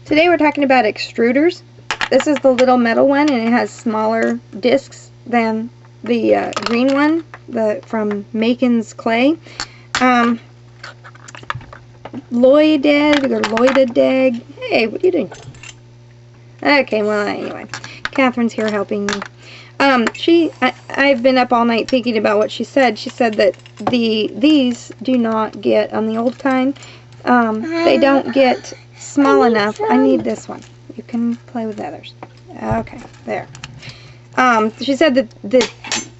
Today we're talking about extruders. This is the little metal one, and it has smaller discs than the green one from Macon's Clay. Lloyded, we go to Lloyded. Hey, what are you doing? Okay, well, anyway, Catherine's here helping me. I've been up all night thinking about what she said. She said that these do not get, on the old kind, they don't get small enough. I need this one. You can play with the others. Okay, there. She said that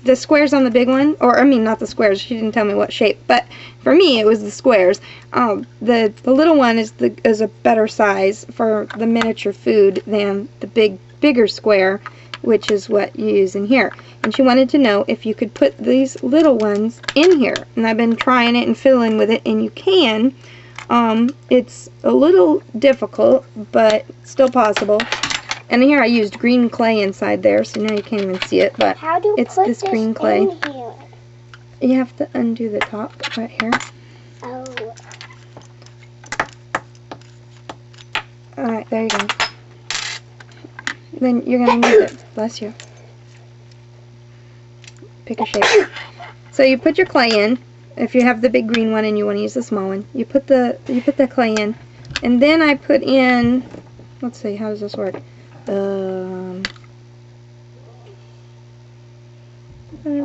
the squares on the big one, or I mean not the squares, she didn't tell me what shape, but for me it was the squares. The little one is a better size for the miniature food than the bigger square, which is what you use in here. And she wanted to know if you could put these little ones in here. And I've been trying it and fiddling with it, and you can. It's a little difficult, but still possible. And here I used green clay inside there, so now you can't even see it, but it's this green clay. You have to undo the top right here. Oh. Alright, there you go. Then you're going to move it. Bless you. Pick a shape. So you put your clay in. If you have the big green one and you want to use the small one, you put the clay in. And then I put in, let's see, how does this work?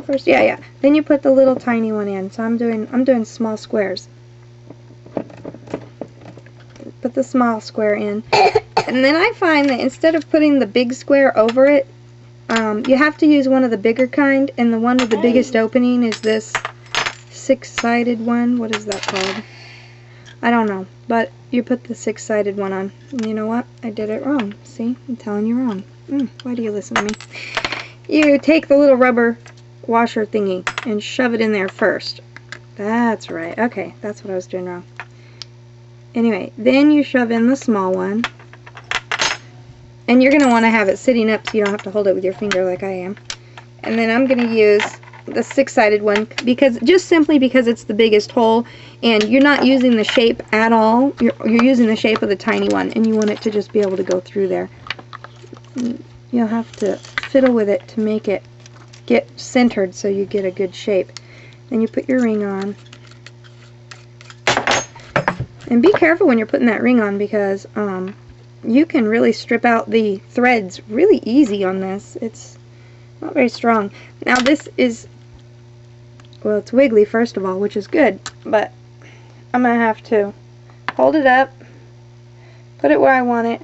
First, yeah. Then you put the little tiny one in. So I'm doing small squares. Put the small square in. And then I find that instead of putting the big square over it, you have to use one of the bigger kind, and the one with the biggest opening is this 6-sided one. What is that called? I don't know, but you put the 6-sided one on. And you know what? I did it wrong. See? I'm telling you wrong. Why do you listen to me? You take the little rubber washer thingy and shove it in there first. That's right. Okay, that's what I was doing wrong. Anyway, then you shove in the small one. And you're going to want to have it sitting up so you don't have to hold it with your finger like I am. And then I'm going to use the 6-sided one simply because it's the biggest hole, and you're not using the shape at all. You're using the shape of the tiny one, and you want it to just be able to go through there. You'll have to fiddle with it to make it get centered so you get a good shape. Then you put your ring on. And be careful when you're putting that ring on, because you can really strip out the threads really easy on this. It's not very strong. Now this is, well, it's wiggly first of all, which is good, but I'm going to have to hold it up, put it where I want it,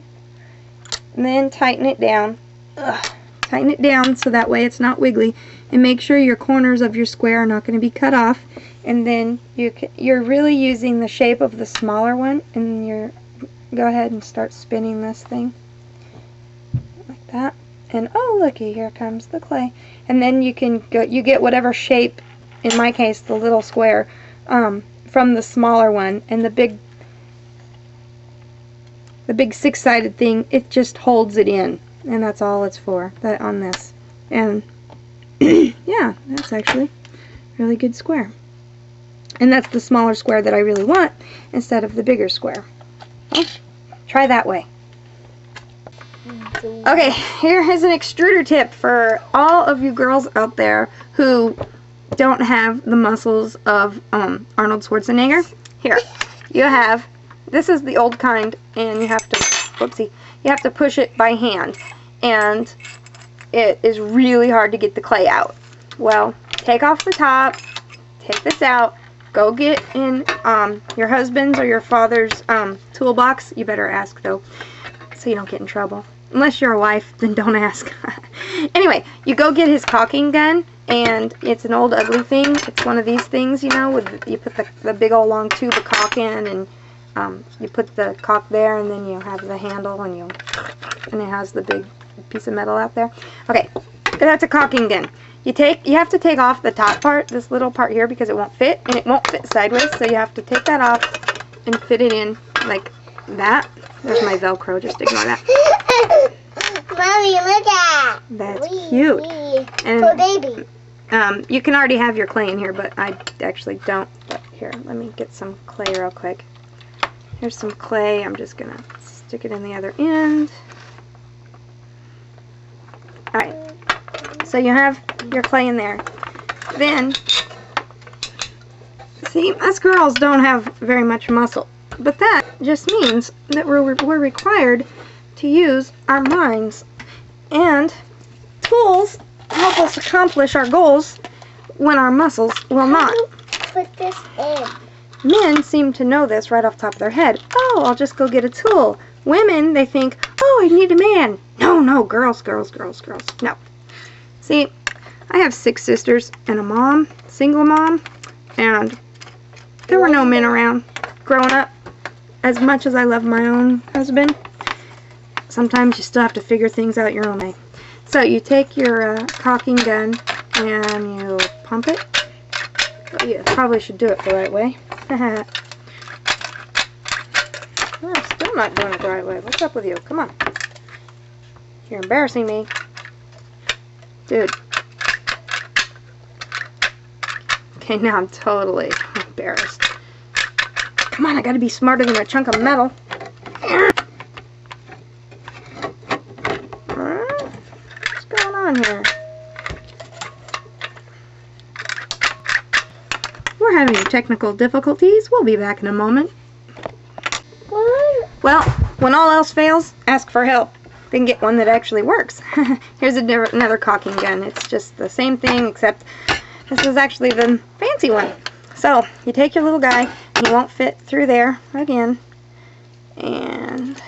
and then tighten it down. Tighten it down so that way it's not wiggly, and make sure your corners of your square are not going to be cut off. And then you're really using the shape of the smaller one, and go ahead and start spinning this thing like that. And oh, looky, here comes the clay. And then you get whatever shape, in my case the little square, from the smaller one. And the big 6-sided thing, it just holds it in, and that's all it's for, on this. And yeah, that's actually a really good square. And that's the smaller square that I really want instead of the bigger square. Well, try that way. Okay, here is an extruder tip for all of you girls out there who don't have the muscles of Arnold Schwarzenegger. Here, you have, this is the old kind, and you have to, you have to push it by hand. And it is really hard to get the clay out. Well, take off the top, take this out, go get in your husband's or your father's toolbox. You better ask though, so you don't get in trouble. Unless you're a wife, then don't ask. Anyway, you go get his caulking gun, and it's an old ugly thing. It's one of these things, you know, you put the big old long tube of caulk in, and you put the caulk there, and then you have the handle, and it has the big piece of metal out there. Okay, that's a caulking gun. You have to take off the top part, this little part here, because it won't fit, and it won't fit sideways, so you have to take that off and fit it in like that. There's my Velcro, just ignore that. Mommy, look at that's cute. And for baby. You can already have your clay in here, but I actually don't. But here, let me get some clay real quick. Here's some clay. I'm just gonna Stick it in the other end. Alright, so you have your clay in there. Then, see, us girls don't have very much muscle. But that just means that we're required to use our minds. And tools help us accomplish our goals when our muscles will not. Put this in. Men seem to know this right off the top of their head. Oh, I'll just go get a tool. Women, they think, oh, I need a man. No, girls. No. See, I have 6 sisters and a mom, single mom, and there were no men around growing up. As much as I love my own husband, sometimes you still have to figure things out your own way. So you take your caulking gun and you pump it. Well, you probably should do it the right way. I'm still not doing it the right way. What's up with you? Come on. You're embarrassing me. Dude. Okay, now I'm totally embarrassed. Come on, I gotta be smarter than a chunk of metal. What's going on here? We're having technical difficulties. We'll be back in a moment. What? Well, when all else fails, ask for help. Then get one that actually works. Here's another caulking gun. It's just the same thing, except this is actually the fancy one. So, you take your little guy, he won't fit through there again. And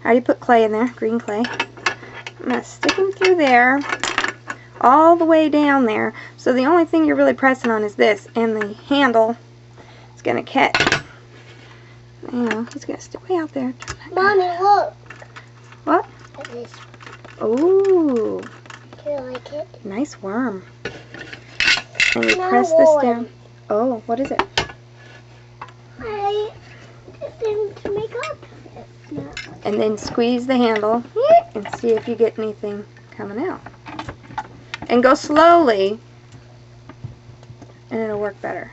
I already put clay in there, green clay. I'm going to stick him through there, all the way down there. So the only thing you're really pressing on is this, and the handle is going to catch. You know, he's going to stick way out there. Mommy, look. What? This. Ooh, Do you like it? nice worm. And you No press this worm. down. Oh, what is it? I think to make up. It's not. And then squeeze the handle and see if you get anything coming out. And go slowly, and it'll work better.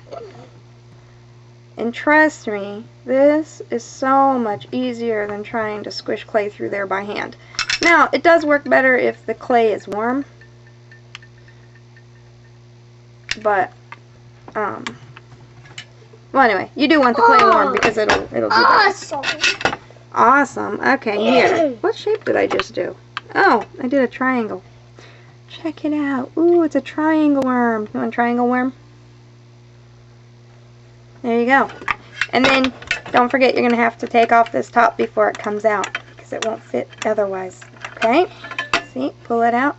And trust me, this is so much easier than trying to squish clay through there by hand. Now, it does work better if the clay is warm. But, well, anyway, you do want the clay warm because it'll do that. Awesome. Awesome. Okay, here. What shape did I just do? Oh, I did a triangle. Check it out. Ooh, it's a triangle worm. You want a triangle worm? There you go. And then, don't forget, you're going to have to take off this top before it comes out because it won't fit otherwise. Okay? See? Pull it out.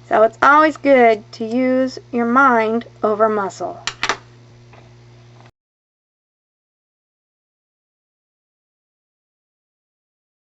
So it's always good to use your mind over muscle.